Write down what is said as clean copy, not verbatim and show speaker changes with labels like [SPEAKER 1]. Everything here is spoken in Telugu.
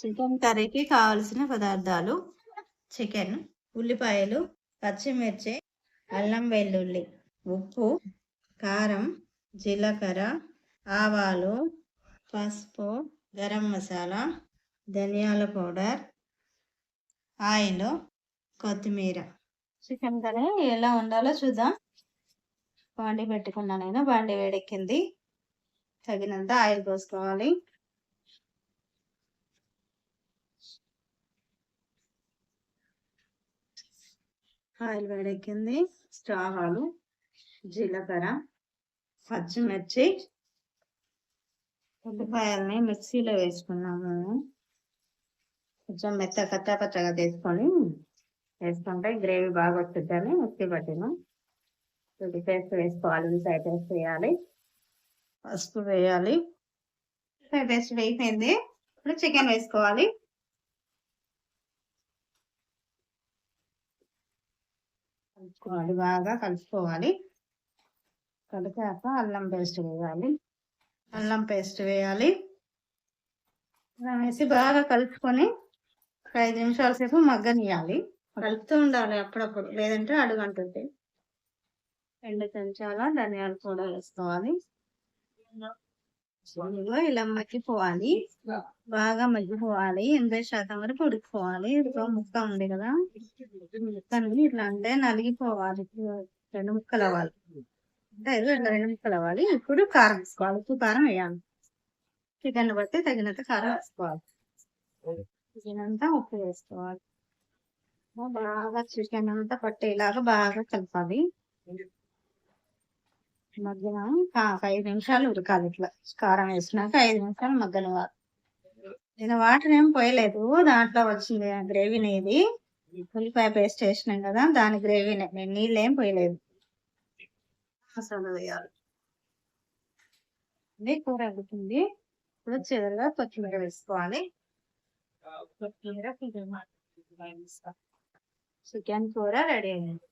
[SPEAKER 1] చికెన్ కర్రీకి కావలసిన పదార్థాలు: చికెన్, ఉల్లిపాయలు, పచ్చిమిర్చి, అల్లం వెల్లుల్లి, ఉప్పు, కారం, జీలకర్ర, ఆవాలు, పసుపు, గరం మసాలా, ధనియాల పౌడర్, ఆయిల్, కొత్తిమీర. చికెన్ కర్రీ ఎలా ఉండాలో చూద్దాం. బాండి పెట్టుకున్నా, నేను బాండి వేడెక్కింది. తగినంత ఆయిల్ పోసుకోవాలి. ఆయిల్ వేడెక్కింది. ఆవాలు, జీలకర్ర, పచ్చిమిర్చి, ఉల్లిపాయల్ని మిక్సీలో వేసుకున్నాము. కొంచెం కచ్చా తీసుకొని వేసుకుంటే గ్రేవీ బాగా వస్తుందని మిక్సీ పట్టిన. ఉల్లి పేస్ట్ వేసుకోవాలి, ఉల్లిపాయ పేస్ట్ వేయాలి, పసుపు వేయాలి. ఉల్లిపాయ పేస్ట్ వేయిపోయింది. ఇప్పుడు చికెన్ వేసుకోవాలి. కలుపుకోవాలి, బాగా కలుపుకోవాలి. కలిపాక అల్లం పేస్ట్ వేయాలి. అల్లం పేస్ట్ వేయాలి. వేసి బాగా కలుపుకొని 5 నిమిషాల సేపు మగ్గనియాలి. కలుపుతూ ఉండాలి అప్పుడప్పుడు, లేదంటే అడుగంటుంది. 2 చెంచాల ధనియాల పౌడర్ వేసుకోవాలి. ఇలా మగ్గిపోవాలి, బాగా మగ్గిపోవాలి. 80% వరకు ఉడికిపోవాలి. ముక్క ఉంది కదా, ముక్కని ఇట్లా అంటే నలిగిపోవాలి. 2 ముక్కలు అవ్వాలి, అంటే 2 ముక్కలు అవ్వాలి. ఇప్పుడు కారం వేసుకోవాలి. ఉప్పు కారం వేయాలి. చికెన్ బట్టి తగినంత కారం వేసుకోవాలి. తగినంత ఉప్పు వేసుకోవాలి. బాగా చికెన్ అంతా పట్టేలాగా బాగా కలపాలి. మధ్యన 5 నిమిషాలు ఉడకాలి. ఇట్లా కారం వేసినాక 5 నిమిషాలు మగ్గనివ్వాలి. నేను వాటర్ ఏం పోయలేదు, దాంట్లో వచ్చింది గ్రేవీని. ఇది ఉల్లిపాయ పేస్ట్ వేసినాం కదా, దాని గ్రేవీనే. నేను నీళ్ళు ఏం పోయలేదు. మసాలా వేయాలి. కూర ఉడుకుంది. ఇప్పుడు చివరిగా కొత్తిమీర వేసుకోవాలి. కొత్తిమీర చికెన్ కూర రెడీ అయింది.